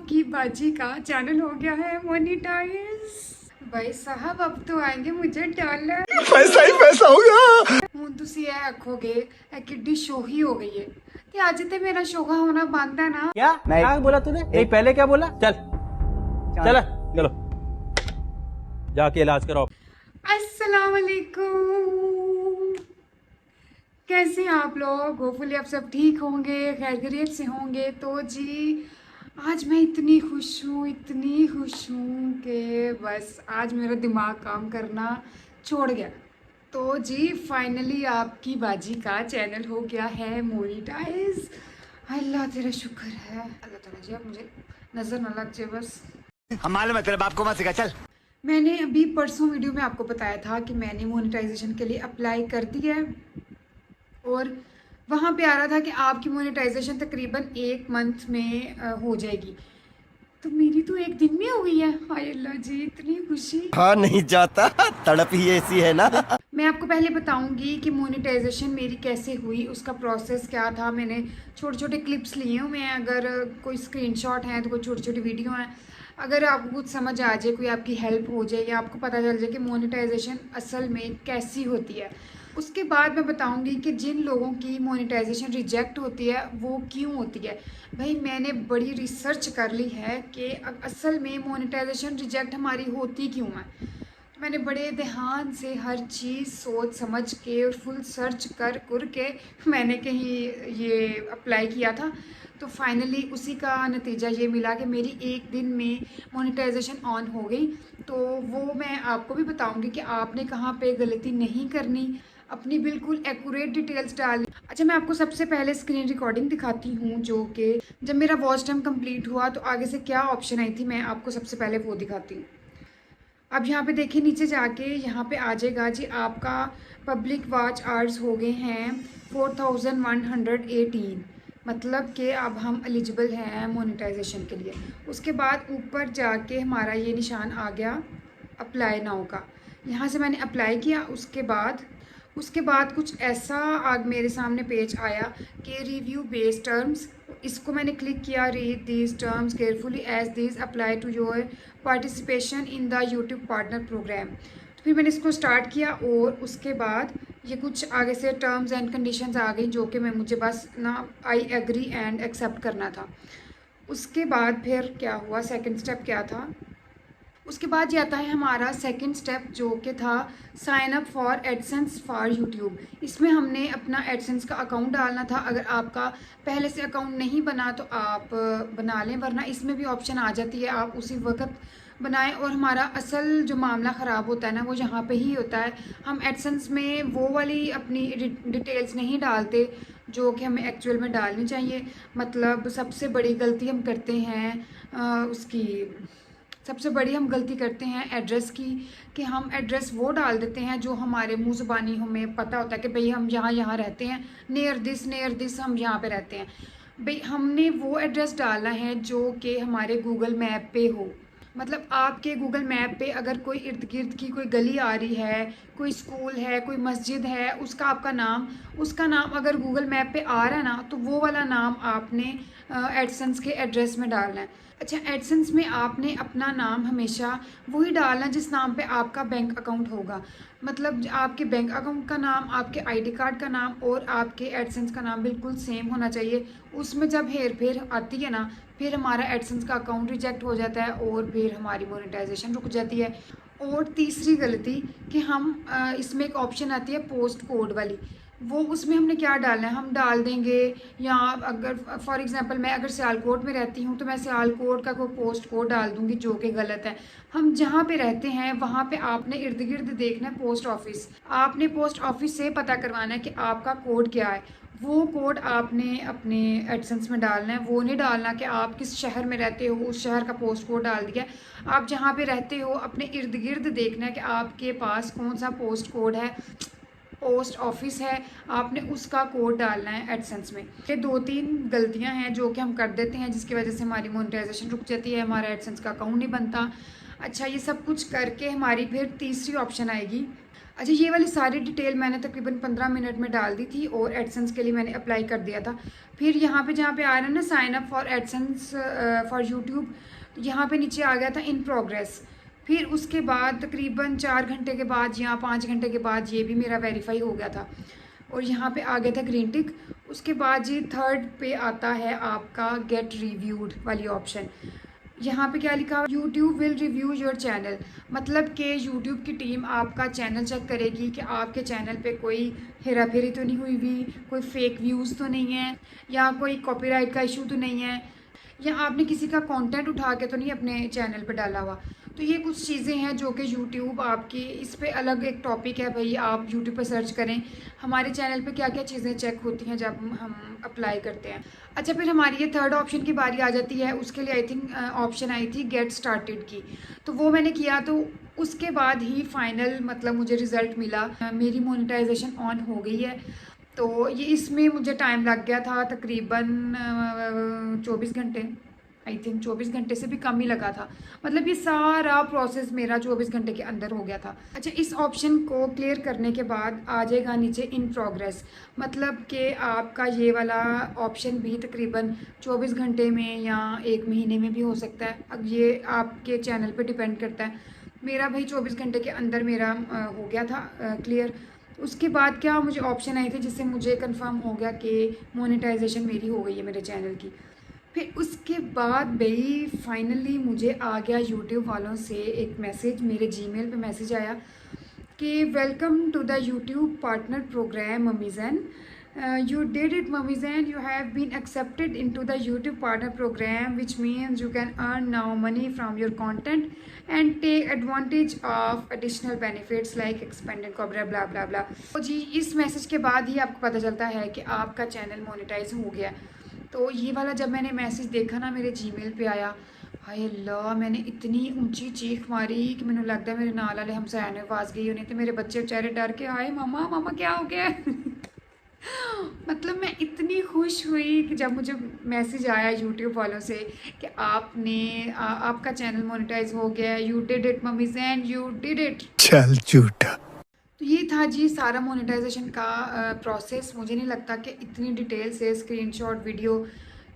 आपकी बाजी का चैनल हो गया है मोनेटाइज। भाई साहब अब तो आएंगे मुझे डॉलर। पैसा ही पैसा होगा। हूं तुसी ਇਹ आखोगे किड्डी शो ही हो गई है ते आज ते मेरा शोगा होना बंद है ना। क्या क्या बोला तूने? नहीं पहले क्या बोला? चल चल चलो जाके इलाज कराओ। अस्सलाम वालेकुम, कैसे हैं आप लोग? होपफुली आप सब ठीक होंगे, खैर खैरियत से होंगे। तो जी आज मैं इतनी खुश हूँ कि बस आज मेरा दिमाग काम करना छोड़ गया। तो जी फाइनली आपकी बाजी का चैनल हो गया है मोनेटाइज। अल्लाह तेरा शुक्र है। अल्लाह ताला जी आप मुझे नज़र ना लग जाए बस। हम मालूम है तेरे बाप को मत सिखा, चल। मैंने अभी परसों वीडियो में आपको बताया था कि मैंने मोनेटाइजेशन के लिए अप्लाई कर दिया है और वहाँ पे आ रहा था कि आपकी मोनेटाइजेशन तकरीबन 1 मंथ में हो जाएगी। तो मेरी तो 1 दिन में हो गई है। हाय अल्लाह जी इतनी खुशी। हाँ नहीं जाता, तड़प ही ऐसी है ना। मैं आपको पहले बताऊंगी कि मोनेटाइजेशन मेरी कैसे हुई, उसका प्रोसेस क्या था। मैंने छोटे छोटे क्लिप्स लिए हुए हैं, अगर कोई स्क्रीनशॉट हैं तो कोई छोटी छोटी वीडियो हैं। अगर आपको कुछ समझ आ जाए, कोई आपकी हेल्प हो जाए या आपको पता चल जाए कि मोनेटाइजेशन असल में कैसी होती है। उसके बाद मैं बताऊंगी कि जिन लोगों की मोनेटाइजेशन रिजेक्ट होती है वो क्यों होती है। भाई मैंने बड़ी रिसर्च कर ली है कि असल में मोनेटाइजेशन रिजेक्ट हमारी होती क्यों है। मैंने बड़े ध्यान से हर चीज़ सोच समझ के और फुल सर्च कर के मैंने कहीं ये अप्लाई किया था। तो फाइनली उसी का नतीजा ये मिला कि मेरी 1 दिन में मोनेटाइजेशन ऑन हो गई। तो वो मैं आपको भी बताऊंगी कि आपने कहाँ पे गलती नहीं करनी, अपनी बिल्कुल एक्यूरेट डिटेल्स डालनी। अच्छा मैं आपको सबसे पहले स्क्रीन रिकॉर्डिंग दिखाती हूँ, जो कि जब मेरा वॉच टाइम कंप्लीट हुआ तो आगे से क्या ऑप्शन आई थी मैं आपको सबसे पहले वो दिखाती हूँ। अब यहाँ पे देखिए नीचे जाके यहाँ पे आ जाएगा जी आपका पब्लिक वॉच आवर्स हो गए हैं 4118, मतलब कि अब हम एलिजिबल हैं मोनेटाइजेशन के लिए। उसके बाद ऊपर जाके हमारा ये निशान आ गया अप्लाई नाउ का। यहाँ से मैंने अप्लाई किया। उसके बाद कुछ ऐसा आग मेरे सामने पेज आया कि रिव्यू बेस्ड टर्म्स। इसको मैंने क्लिक किया। Read these terms carefully as these apply to your participation in the YouTube partner program. तो फिर मैंने इसको स्टार्ट किया और उसके बाद ये कुछ आगे से टर्म्स एंड कंडीशंस आ गई, जो कि मुझे बस ना आई एग्री एंड एक्सेप्ट करना था। उसके बाद फिर क्या हुआ, सेकंड स्टेप क्या था। उसके बाद ये आता है हमारा सेकंड स्टेप, जो कि था sign up for AdSense for YouTube. इसमें हमने अपना एडसेंस का अकाउंट डालना था। अगर आपका पहले से अकाउंट नहीं बना तो आप बना लें, वरना इसमें भी ऑप्शन आ जाती है आप उसी वक्त बनाएं। और हमारा असल जो मामला ख़राब होता है ना वो यहाँ पे ही होता है। हम एडसेंस में वो वाली अपनी डिटेल्स नहीं डालते जो कि हमें एक्चुअल में डालनी चाहिए। मतलब सबसे बड़ी गलती हम करते हैं सबसे बड़ी हम गलती करते हैं एड्रेस की, कि हम एड्रेस वो डाल देते हैं जो हमारे मुँह ज़बानी हमें पता होता है कि भाई हम यहाँ रहते हैं, नियर दिस हम यहाँ पे रहते हैं। भाई हमने वो एड्रेस डालना है जो कि हमारे गूगल मैप पे हो। मतलब आपके गूगल मैप पे अगर कोई इर्द गिर्द की कोई गली आ रही है, कोई स्कूल है, कोई मस्जिद है, उसका नाम अगर गूगल मैप पे आ रहा है ना, तो वो वाला नाम आपने एडसेंस के एड्रेस में डालना है। अच्छा एडसेंस में आपने अपना नाम हमेशा वही डालना जिस नाम पे आपका बैंक अकाउंट होगा। मतलब आपके बैंक अकाउंट का नाम, आपके आईडी कार्ड का नाम और आपके एडसेंस का नाम बिल्कुल सेम होना चाहिए। उसमें जब हेर फेर आती है ना, फिर हमारा एडसेंस का अकाउंट रिजेक्ट हो जाता है और फिर हमारी मोनेटाइजेशन रुक जाती है। और तीसरी गलती कि हम इसमें एक ऑप्शन आती है पोस्ट कोड वाली, वो उसमें हमने क्या डालना है, हम डाल देंगे। या अगर फॉर एग्जांपल मैं अगर सियालकोट में रहती हूँ तो मैं सियालकोट का कोई पोस्ट कोड डाल दूँगी, जो कि गलत है। हम जहाँ पे रहते हैं वहाँ पे आपने इर्द गिर्द देखना है पोस्ट ऑफिस। आपने पोस्ट ऑफिस से पता करवाना है कि आपका कोड क्या है। वो कोड आपने अपने एडसेंस में डालना है। वो नहीं डालना कि आप किस शहर में रहते हो उस शहर का पोस्ट कोड डाल दिया। आप जहाँ पे रहते हो अपने इर्द गिर्द देखना है कि आपके पास कौन सा पोस्ट कोड है, पोस्ट ऑफिस है, आपने उसका कोड डालना है एडसेंस में। ये 2-3 गलतियां हैं जो कि हम कर देते हैं, जिसकी वजह से हमारी मोनेटाइजेशन रुक जाती है, हमारा एडसेंस का अकाउंट नहीं बनता। अच्छा ये सब कुछ करके हमारी फिर तीसरी ऑप्शन आएगी अच्छा, ये वाली सारी डिटेल मैंने तकरीबन 15 मिनट में डाल दी थी और एडसेंस के लिए मैंने अप्लाई कर दिया था। फिर यहाँ पे जहाँ पे आ रहा है ना sign up for AdSense for YouTube, यहाँ पे नीचे आ गया था इन प्रोग्रेस। फिर उसके बाद तकरीबन 4 घंटे के बाद या 5 घंटे के बाद ये भी मेरा वेरीफाई हो गया था और यहाँ पे आ गया था ग्रीन टिक। उसके बाद जी थर्ड पे आता है आपका गेट रिव्यूड वाली ऑप्शन। यहाँ पे क्या लिखा, YouTube will review your channel, मतलब कि यूट्यूब की टीम आपका चैनल चेक करेगी कि आपके चैनल पे कोई हेरा फेरी तो नहीं हुई भी, कोई फेक व्यूज़ तो नहीं है, या कोई कॉपीराइट का इशू तो नहीं है, या आपने किसी का कंटेंट उठा के तो नहीं अपने चैनल पे डाला हुआ। तो ये कुछ चीज़ें हैं जो कि यूट्यूब आपकी, इस पे अलग एक टॉपिक है भाई, आप यूट्यूब पर सर्च करें हमारे चैनल पे क्या क्या चीज़ें चेक होती हैं जब हम अप्लाई करते हैं। अच्छा, फिर हमारी ये थर्ड ऑप्शन की बारी आ जाती है। उसके लिए आई थिंक ऑप्शन आई थी गेट स्टार्टेड की, तो वो मैंने किया। तो उसके बाद ही फाइनल मतलब मुझे रिज़ल्ट मिला, मेरी मोनेटाइजेशन ऑन हो गई है। तो ये इसमें मुझे टाइम लग गया था तकरीबन 24 घंटे, आई थिंक 24 घंटे से भी कम ही लगा था। मतलब ये सारा प्रोसेस मेरा 24 घंटे के अंदर हो गया था। अच्छा, इस ऑप्शन को क्लियर करने के बाद आ जाएगा नीचे इन प्रोग्रेस, मतलब कि आपका ये वाला ऑप्शन भी तकरीबन 24 घंटे में या 1 महीने में भी हो सकता है। अब ये आपके चैनल पे डिपेंड करता है। मेरा भाई 24 घंटे के अंदर मेरा हो गया था क्लियर। उसके बाद क्या मुझे ऑप्शन आई थी जिससे मुझे कंफर्म हो गया कि मोनेटाइजेशन मेरी हो गई है मेरे चैनल की। फिर उसके बाद भाई फाइनली मुझे आ गया यूट्यूब वालों से एक मैसेज, मेरे जीमेल पे मैसेज आया कि welcome to the YouTube partner program मम्मीज़ैन, you did it mummy-zain, you have been accepted into the YouTube partner program, which means you can earn now money from your content and take advantage of additional benefits like expanded copyright blah blah blah। तो जी इस message के बाद ही आपको पता चलता है कि आपका चैनल मोनेटाइज हो गया। तो ये वाला जब मैंने मैसेज देखा ना मेरे जीमेल पे आया, हाय अल्लाह, मैंने इतनी ऊंची चीख मारी कि मैंने लगता है मेरे नाल वाले हमसाया ने आवाज़ गई होनी, तो मेरे बच्चे बेचारे डर के आए, मामा मामा क्या हो गया मतलब मैं इतनी खुश हुई कि जब मुझे मैसेज आया यूट्यूब वालों से कि आपका चैनल मोनेटाइज हो गया, यू डिड इट मम्मीज़ैन, यू डिड इट। चल झूठा। तो ये था जी सारा मोनेटाइजेशन का प्रोसेस। मुझे नहीं लगता कि इतनी डिटेल से स्क्रीनशॉट वीडियो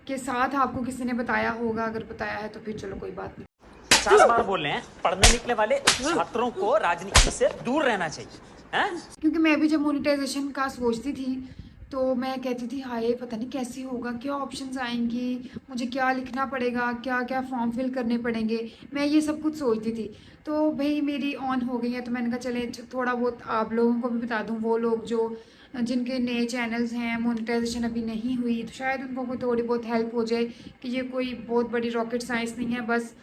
के साथ आपको किसी ने बताया होगा। अगर बताया है तो फिर चलो कोई बात नहीं। 50 बार बोल रहे हैं, पढ़ने निकले वाले छात्रों को राजनीति से दूर रहना चाहिए है? क्योंकि मैं भी जब मोनेटाइजेशन का सोचती थी तो मैं कहती थी हाय पता नहीं कैसे होगा, क्या ऑप्शंस आएंगी, मुझे क्या लिखना पड़ेगा, क्या क्या फॉर्म फिल करने पड़ेंगे, मैं ये सब कुछ सोचती थी। तो भाई मेरी ऑन हो गई है, तो मैंने कहा चले थोड़ा बहुत आप लोगों को भी बता दूं, वो लोग जो जिनके नए चैनल्स हैं, मोनेटाइजेशन अभी नहीं हुई, तो शायद उनको कोई थोड़ी बहुत हेल्प हो जाए कि ये कोई बहुत बड़ी रॉकेट साइंस नहीं है। बस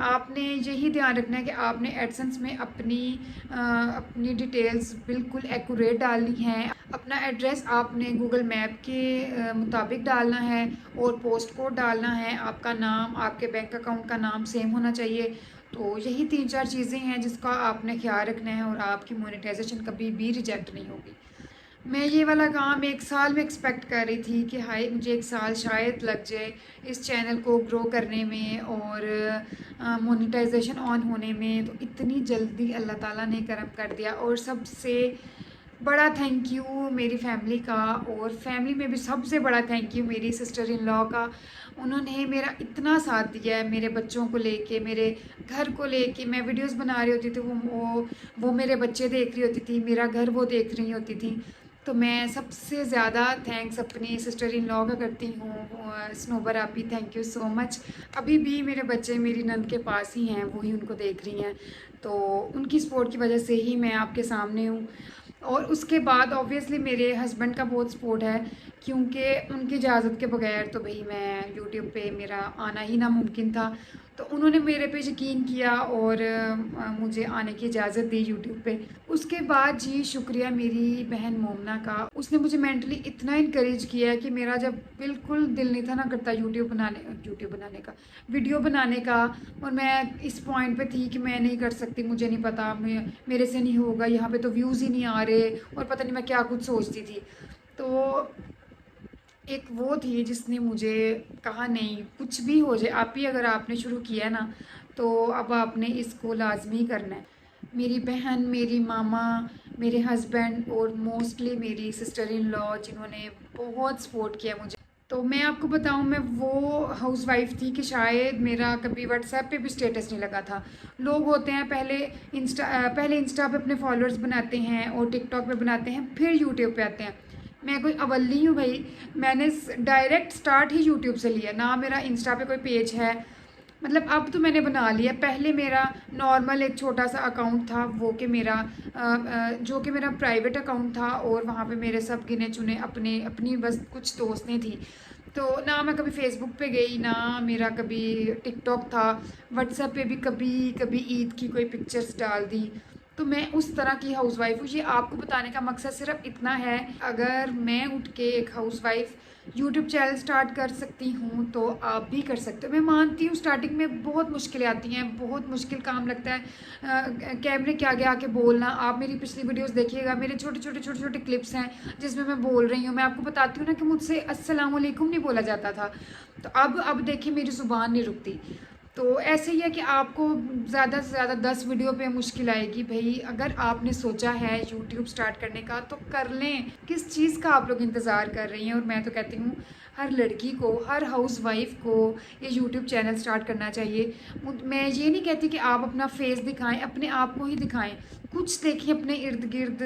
आपने यही ध्यान रखना है कि आपने एडसेंस में अपनी डिटेल्स बिल्कुल एक्यूरेट डालनी है। अपना एड्रेस आपने गूगल मैप के मुताबिक डालना है और पोस्ट कोड डालना है। आपका नाम, आपके बैंक अकाउंट का नाम सेम होना चाहिए। तो यही 3-4 चीज़ें हैं जिसका आपने ख्याल रखना है और आपकी मोनेटाइजेशन कभी भी रिजेक्ट नहीं होगी। मैं ये वाला काम 1 साल में एक्सपेक्ट कर रही थी कि हाय मुझे 1 साल शायद लग जाए इस चैनल को ग्रो करने में और मोनेटाइजेशन ऑन होने में। तो इतनी जल्दी अल्लाह ताला ने करम कर दिया। और सबसे बड़ा थैंक यू मेरी फैमिली का, और फैमिली में भी सबसे बड़ा थैंक यू मेरी सिस्टर इन लॉ का। उन्होंने मेरा इतना साथ दिया है, मेरे बच्चों को लेके, मेरे घर को लेके। मैं वीडियोस बना रही होती थी, वो मेरे बच्चे देख रही होती थी, मेरा घर वो देख रही होती थी। तो मैं सबसे ज़्यादा थैंक्स अपनी सिस्टर इन लॉ का करती हूँ, स्नोबर आपी, थैंक यू सो मच। अभी भी मेरे बच्चे मेरी नंद के पास ही हैं, वही उनको देख रही हैं। तो उनकी सपोर्ट की वजह से ही मैं आपके सामने हूँ। और उसके बाद ऑब्वियसली मेरे हस्बैंड का बहुत सपोर्ट है, क्योंकि उनकी इजाज़त के बगैर तो भाई मैं यूट्यूब पे मेरा आना ही नामुमकिन था। तो उन्होंने मेरे पे यकीन किया और मुझे आने की इजाज़त दी यूट्यूब पे। उसके बाद जी शुक्रिया मेरी बहन मोमना का, उसने मुझे मेंटली इतना इनकरेज किया कि मेरा जब बिल्कुल दिल नहीं था ना करता यूट्यूब बनाने का, वीडियो बनाने का, और मैं इस पॉइंट पे थी कि मैं नहीं कर सकती, मुझे नहीं पता, मेरे से नहीं होगा, यहाँ पे तो व्यूज़ ही नहीं आ रहे, और पता नहीं मैं क्या कुछ सोचती थी। तो एक वो थी जिसने मुझे कहा नहीं कुछ भी हो जाए, आप ही अगर आपने शुरू किया ना तो अब आपने इसको लाजमी करना है। मेरी बहन, मेरी मामा, मेरे हस्बैंड और मोस्टली मेरी सिस्टर इन लॉ, जिन्होंने बहुत सपोर्ट किया मुझे। तो मैं आपको बताऊं, मैं वो हाउसवाइफ थी कि शायद मेरा कभी व्हाट्सएप पे भी स्टेटस नहीं लगा था। लोग होते हैं पहले इंस्टा पे अपने फॉलोअर्स बनाते हैं और टिकटॉक पे बनाते हैं, फिर यूट्यूब पे आते हैं। मैं कोई अवल्ली हूँ भाई, मैंने डायरेक्ट स्टार्ट ही यूट्यूब से लिया ना। मेरा इंस्टा पे कोई पेज है, मतलब अब तो मैंने बना लिया। पहले मेरा नॉर्मल एक छोटा सा अकाउंट था, वो कि मेरा जो कि मेरा प्राइवेट अकाउंट था, और वहाँ पे मेरे सब गिने चुने अपनी बस कुछ दोस्तें थी। तो ना मैं कभी फेसबुक पे गई, ना मेरा कभी टिकटॉक था। व्हाट्सएप पे भी कभी कभी ईद की कोई पिक्चर्स डाल दी। तो मैं उस तरह की हाउसवाइफ हूँ। ये आपको बताने का मकसद सिर्फ इतना है, अगर मैं उठ के एक हाउसवाइफ यूट्यूब चैनल स्टार्ट कर सकती हूँ तो आप भी कर सकते हो। मैं मानती हूँ स्टार्टिंग में बहुत मुश्किलें आती हैं, बहुत मुश्किल काम लगता है कैमरे के आगे आके बोलना। आप मेरी पिछली वीडियोस देखिएगा, मेरे छोटे छोटे क्लिप्स हैं जिसमें मैं बोल रही हूँ। मैं आपको बताती हूँ ना कि मुझसे अस्सलाम वालेकुम नहीं बोला जाता था, तो अब देखिए मेरी ज़ुबान नहीं रुकती। तो ऐसे ही है कि आपको ज़्यादा से ज़्यादा 10 वीडियो पे मुश्किल आएगी भाई। अगर आपने सोचा है यूट्यूब स्टार्ट करने का तो कर लें, किस चीज़ का आप लोग इंतज़ार कर रही हैं। और मैं तो कहती हूँ हर लड़की को, हर हाउसवाइफ को ये यूट्यूब चैनल स्टार्ट करना चाहिए। मैं ये नहीं कहती कि आप अपना फेस दिखाएं, अपने आप को ही दिखाएं। कुछ देखिए अपने इर्द गिर्द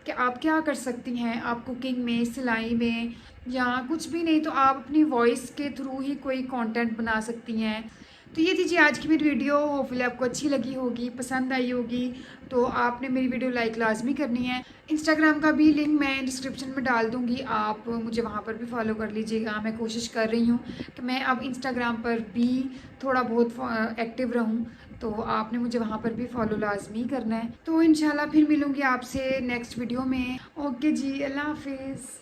कि आप क्या कर सकती हैं। आप कुकिंग में, सिलाई में, या कुछ भी नहीं तो आप अपनी वॉइस के थ्रू ही कोई कंटेंट बना सकती हैं। तो ये थी आज की मेरी वीडियो। होपफुली आपको अच्छी लगी होगी, पसंद आई होगी। तो आपने मेरी वीडियो लाइक लाजमी करनी है। इंस्टाग्राम का भी लिंक मैं डिस्क्रिप्शन में डाल दूँगी, आप मुझे वहाँ पर भी फॉलो कर लीजिएगा। मैं कोशिश कर रही हूँ कि मैं अब इंस्टाग्राम पर भी थोड़ा बहुत एक्टिव रहूँ, तो आपने मुझे वहाँ पर भी फॉलो लाजमी करना है। तो इंशाल्लाह फिर मिलूँगी आपसे नेक्स्ट वीडियो में। ओके जी, अल्लाह हाफिज़।